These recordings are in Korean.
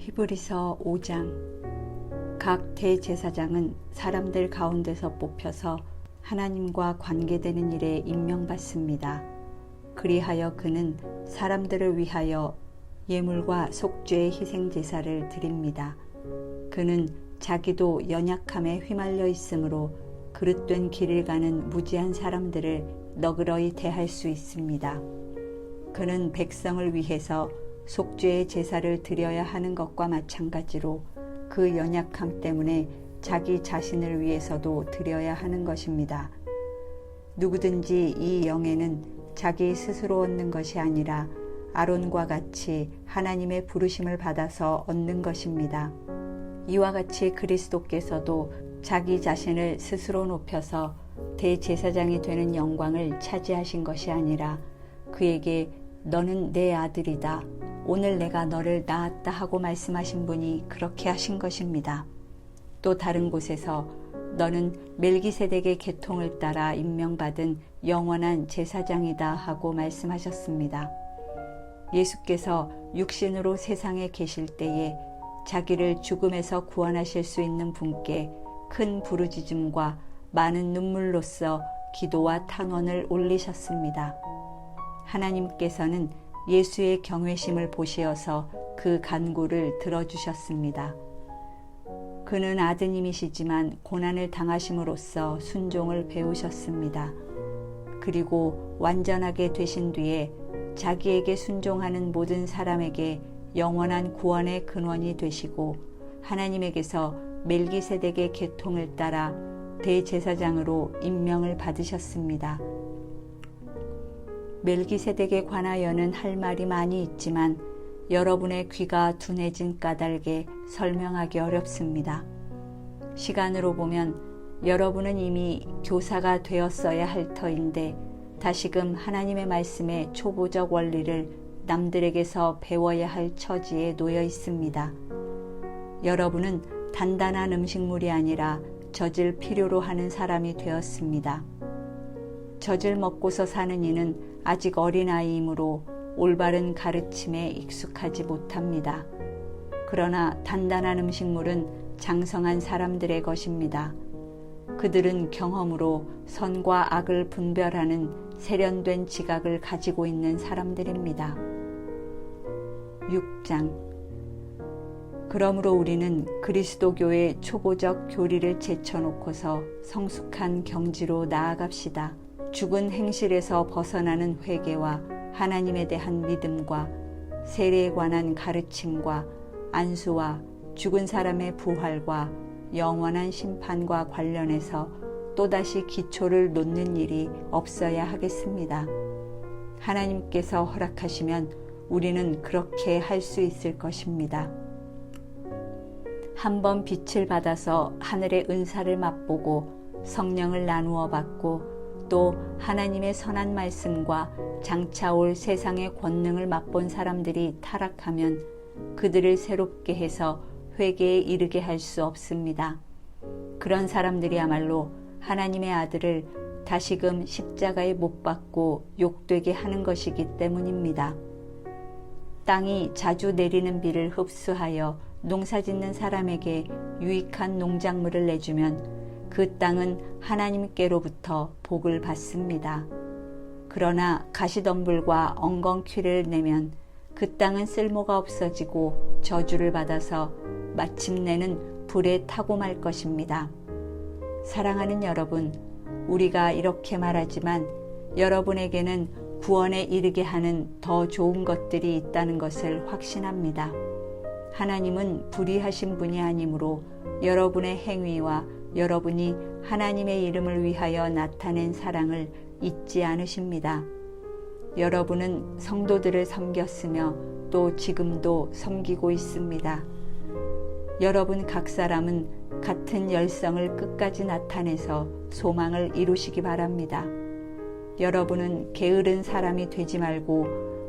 히브리서 5장. 각 대제사장은 사람들 가운데서 뽑혀서 하나님과 관계되는 일에 임명받습니다. 그리하여 그는 사람들을 위하여 예물과 속죄의 희생제사를 드립니다. 그는 자기도 연약함에 휘말려 있으므로 그릇된 길을 가는 무지한 사람들을 너그러이 대할 수 있습니다. 그는 백성을 위해서 속죄의 제사를 드려야 하는 것과 마찬가지로 그 연약함 때문에 자기 자신을 위해서도 드려야 하는 것입니다. 누구든지 이 영에는 자기 스스로 얻는 것이 아니라 아론과 같이 하나님의 부르심을 받아서 얻는 것입니다. 이와 같이 그리스도께서도 자기 자신을 스스로 높여서 대제사장이 되는 영광을 차지하신 것이 아니라 그에게 너는 내 아들이다. 오늘 내가 너를 낳았다 하고 말씀하신 분이 그렇게 하신 것입니다. 또 다른 곳에서 너는 멜기세덱의 계통을 따라 임명받은 영원한 제사장이다 하고 말씀하셨습니다. 예수께서 육신으로 세상에 계실 때에 자기를 죽음에서 구원하실 수 있는 분께 큰 부르짖음과 많은 눈물로써 기도와 탄원을 올리셨습니다. 하나님께서는 예수의 경외심을 보시어서 그 간구를 들어주셨습니다. 그는 아드님이시지만 고난을 당하심으로써 순종을 배우셨습니다. 그리고 완전하게 되신 뒤에 자기에게 순종하는 모든 사람에게 영원한 구원의 근원이 되시고 하나님에게서 멜기세덱의 계통을 따라 대제사장으로 임명을 받으셨습니다. 멜기세덱에 관하여는 할 말이 많이 있지만 여러분의 귀가 둔해진 까닭에 설명하기 어렵습니다. 시간으로 보면 여러분은 이미 교사가 되었어야 할 터인데 다시금 하나님의 말씀의 초보적 원리를 남들에게서 배워야 할 처지에 놓여 있습니다. 여러분은 단단한 음식물이 아니라 젖을 필요로 하는 사람이 되었습니다. 젖을 먹고서 사는 이는 아직 어린아이이므로 올바른 가르침에 익숙하지 못합니다. 그러나 단단한 음식물은 장성한 사람들의 것입니다. 그들은 경험으로 선과 악을 분별하는 세련된 지각을 가지고 있는 사람들입니다. 6장. 그러므로 우리는 그리스도교의 초보적 교리를 제쳐놓고서 성숙한 경지로 나아갑시다. 죽은 행실에서 벗어나는 회개와 하나님에 대한 믿음과 세례에 관한 가르침과 안수와 죽은 사람의 부활과 영원한 심판과 관련해서 또다시 기초를 놓는 일이 없어야 하겠습니다. 하나님께서 허락하시면 우리는 그렇게 할 수 있을 것입니다. 한번 빛을 받아서 하늘의 은사를 맛보고 성령을 나누어 받고 또 하나님의 선한 말씀과 장차 올 세상의 권능을 맛본 사람들이 타락하면 그들을 새롭게 해서 회개에 이르게 할 수 없습니다. 그런 사람들이야말로 하나님의 아들을 다시금 십자가에 못 박고 욕되게 하는 것이기 때문입니다. 땅이 자주 내리는 비를 흡수하여 농사짓는 사람에게 유익한 농작물을 내주면 그 땅은 하나님께로부터 복을 받습니다. 그러나 가시덤불과 엉겅퀴를 내면 그 땅은 쓸모가 없어지고 저주를 받아서 마침내는 불에 타고 말 것입니다. 사랑하는 여러분, 우리가 이렇게 말하지만 여러분에게는 구원에 이르게 하는 더 좋은 것들이 있다는 것을 확신합니다. 하나님은 불의하신 분이 아니므로 여러분의 행위와 여러분이 하나님의 이름을 위하여 나타낸 사랑을 잊지 않으십니다. 여러분은 성도들을 섬겼으며 또 지금도 섬기고 있습니다. 여러분 각 사람은 같은 열성을 끝까지 나타내서 소망을 이루시기 바랍니다. 여러분은 게으른 사람이 되지 말고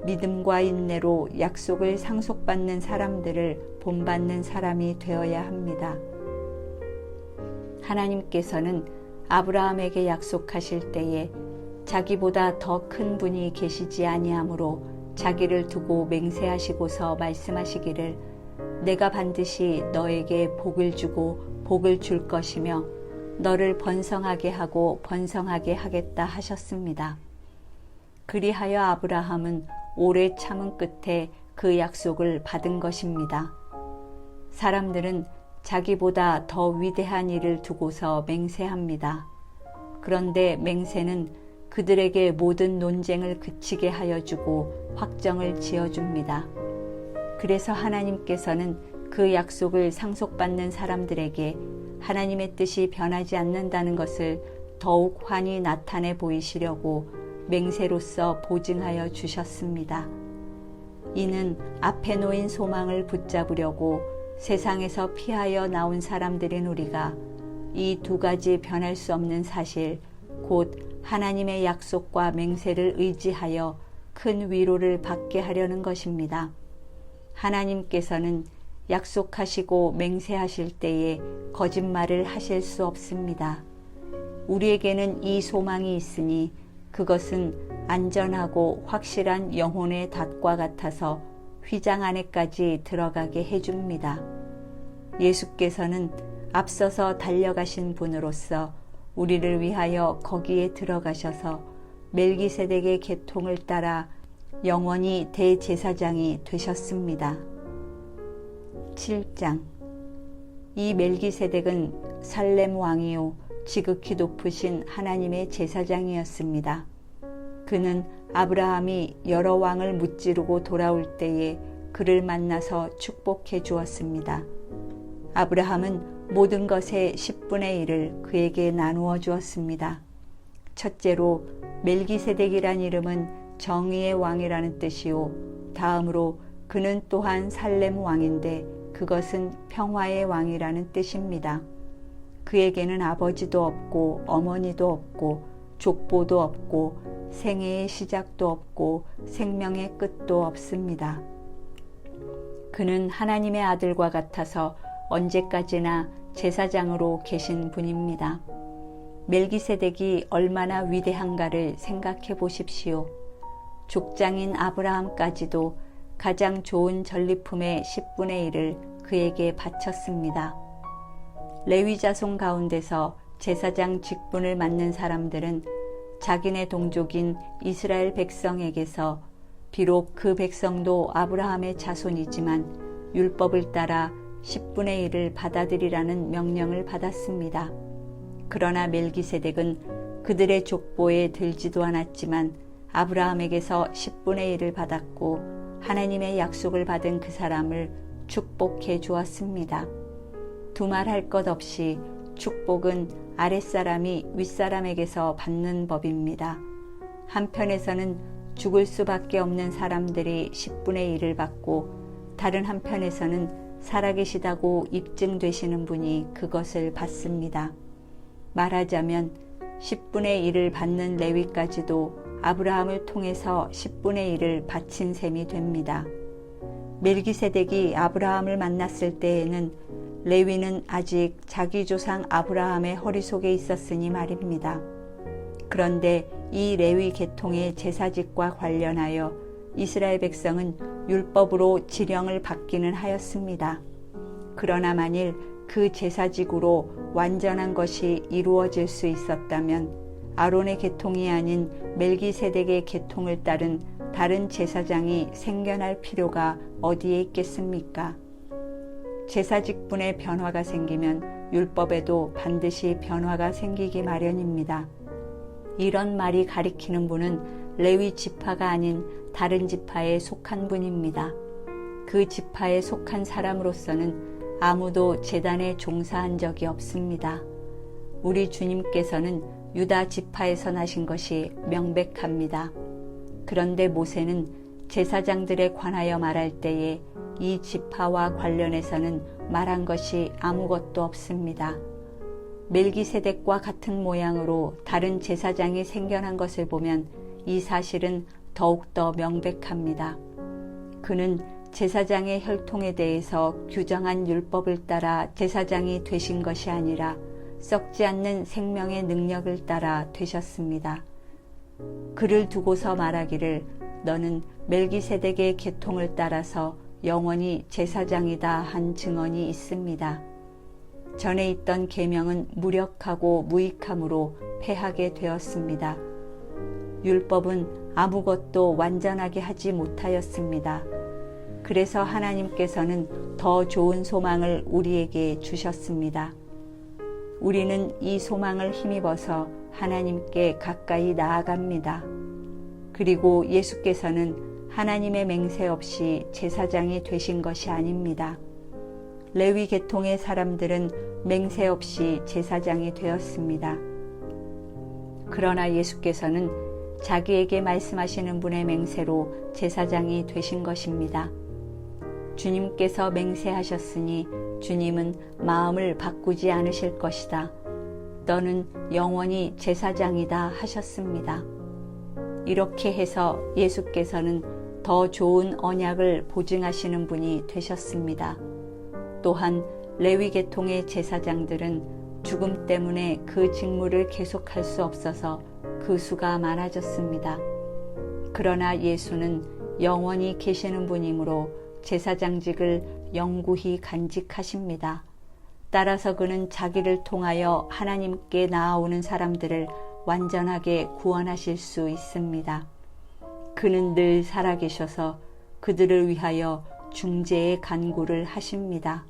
믿음과 인내로 약속을 상속받는 사람들을 본받는 사람이 되어야 합니다. 하나님께서는 아브라함에게 약속하실 때에 자기보다 더 큰 분이 계시지 아니하므로 자기를 두고 맹세하시고서 말씀하시기를 내가 반드시 너에게 복을 주고 복을 줄 것이며 너를 번성하게 하고 번성하게 하겠다 하셨습니다. 그리하여 아브라함은 오래 참은 끝에 그 약속을 받은 것입니다. 사람들은 자기보다 더 위대한 일을 두고서 맹세합니다. 그런데 맹세는 그들에게 모든 논쟁을 그치게 하여 주고 확정을 지어줍니다. 그래서 하나님께서는 그 약속을 상속받는 사람들에게 하나님의 뜻이 변하지 않는다는 것을 더욱 환히 나타내 보이시려고 맹세로서 보증하여 주셨습니다. 이는 앞에 놓인 소망을 붙잡으려고 세상에서 피하여 나온 사람들인 우리가 이 두 가지 변할 수 없는 사실, 곧 하나님의 약속과 맹세를 의지하여 큰 위로를 받게 하려는 것입니다. 하나님께서는 약속하시고 맹세하실 때에 거짓말을 하실 수 없습니다. 우리에게는 이 소망이 있으니 그것은 안전하고 확실한 영혼의 닷과 같아서 휘장 안에까지 들어가게 해줍니다. 예수께서는 앞서서 달려가신 분으로서 우리를 위하여 거기에 들어가셔서 멜기세덱의 계통을 따라 영원히 대제사장이 되셨습니다. 7장. 이 멜기세덱은 살렘 왕이요 지극히 높으신 하나님의 제사장이었습니다. 그는 아브라함이 여러 왕을 무찌르고 돌아올 때에 그를 만나서 축복해 주었습니다. 아브라함은 모든 것의 10분의 1을 그에게 나누어 주었습니다. 첫째로 멜기세덱이란 이름은 정의의 왕이라는 뜻이요, 다음으로 그는 또한 살렘 왕인데 그것은 평화의 왕이라는 뜻입니다. 그에게는 아버지도 없고 어머니도 없고 족보도 없고 생애의 시작도 없고 생명의 끝도 없습니다. 그는 하나님의 아들과 같아서 언제까지나 제사장으로 계신 분입니다. 멜기세덱이 얼마나 위대한가를 생각해 보십시오. 족장인 아브라함까지도 가장 좋은 전리품의 10분의 1을 그에게 바쳤습니다. 레위 자손 가운데서 제사장 직분을 맡는 사람들은 자기네 동족인 이스라엘 백성에게서 비록 그 백성도 아브라함의 자손이지만 율법을 따라 10분의 1을 받아들이라는 명령을 받았습니다. 그러나 멜기세덱은 그들의 족보에 들지도 않았지만 아브라함에게서 10분의 1을 받았고 하나님의 약속을 받은 그 사람을 축복해 주었습니다. 두말할 것 없이 축복은 아랫사람이 윗사람에게서 받는 법입니다. 한편에서는 죽을 수밖에 없는 사람들이 10분의 1을 받고 다른 한편에서는 살아계시다고 입증되시는 분이 그것을 받습니다. 말하자면 10분의 1을 받는 레위까지도 아브라함을 통해서 10분의 1을 바친 셈이 됩니다. 멜기세덱이 아브라함을 만났을 때에는 레위는 아직 자기 조상 아브라함의 허리 속에 있었으니 말입니다. 그런데 이 레위 계통의 제사직과 관련하여 이스라엘 백성은 율법으로 지령을 받기는 하였습니다. 그러나 만일 그 제사직으로 완전한 것이 이루어질 수 있었다면 아론의 계통이 아닌 멜기세덱의 계통을 따른 다른 제사장이 생겨날 필요가 어디에 있겠습니까? 제사직분의 변화가 생기면 율법에도 반드시 변화가 생기기 마련입니다. 이런 말이 가리키는 분은 레위 지파가 아닌 다른 지파에 속한 분입니다. 그 지파에 속한 사람으로서는 아무도 제단에 종사한 적이 없습니다. 우리 주님께서는 유다 지파에서 나신 것이 명백합니다. 그런데 모세는 제사장들에 관하여 말할 때에 이 지파와 관련해서는 말한 것이 아무것도 없습니다. 멜기세덱과 같은 모양으로 다른 제사장이 생겨난 것을 보면 이 사실은 더욱더 명백합니다. 그는 제사장의 혈통에 대해서 규정한 율법을 따라 제사장이 되신 것이 아니라 썩지 않는 생명의 능력을 따라 되셨습니다. 그를 두고서 말하기를 너는 멜기세덱의 계통을 따라서 영원히 제사장이다 한 증언이 있습니다. 전에 있던 계명은 무력하고 무익함으로 패하게 되었습니다. 율법은 아무것도 완전하게 하지 못하였습니다. 그래서 하나님께서는 더 좋은 소망을 우리에게 주셨습니다. 우리는 이 소망을 힘입어서 하나님께 가까이 나아갑니다. 그리고 예수께서는 하나님의 맹세 없이 제사장이 되신 것이 아닙니다. 레위 계통의 사람들은 맹세 없이 제사장이 되었습니다. 그러나 예수께서는 자기에게 말씀하시는 분의 맹세로 제사장이 되신 것입니다. 주님께서 맹세하셨으니 주님은 마음을 바꾸지 않으실 것이다. 너는 영원히 제사장이다 하셨습니다. 이렇게 해서 예수께서는 더 좋은 언약을 보증하시는 분이 되셨습니다. 또한 레위 계통의 제사장들은 죽음 때문에 그 직무를 계속할 수 없어서 그 수가 많아졌습니다. 그러나 예수는 영원히 계시는 분이므로 제사장직을 영구히 간직하십니다. 따라서 그는 자기를 통하여 하나님께 나아오는 사람들을 완전하게 구원하실 수 있습니다. 그는 늘 살아계셔서 그들을 위하여 중재의 간구를 하십니다.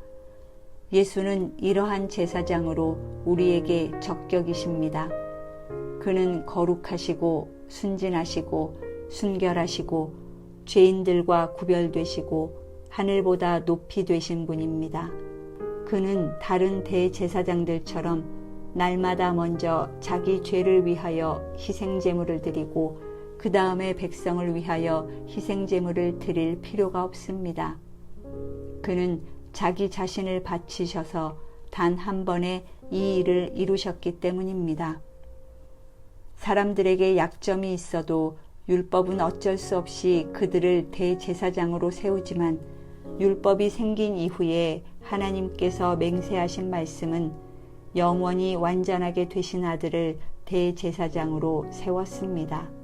예수는 이러한 제사장으로 우리에게 적격이십니다. 그는 거룩하시고 순진하시고 순결하시고 죄인들과 구별되시고 하늘보다 높이 되신 분입니다. 그는 다른 대제사장들처럼 날마다 먼저 자기 죄를 위하여 희생제물을 드리고 그 다음에 백성을 위하여 희생제물을 드릴 필요가 없습니다. 그는 자기 자신을 바치셔서 단 한 번에 이 일을 이루셨기 때문입니다. 사람들에게 약점이 있어도 율법은 어쩔 수 없이 그들을 대제사장으로 세우지만 율법이 생긴 이후에 하나님께서 맹세하신 말씀은 영원히 완전하게 되신 아들을 대제사장으로 세웠습니다.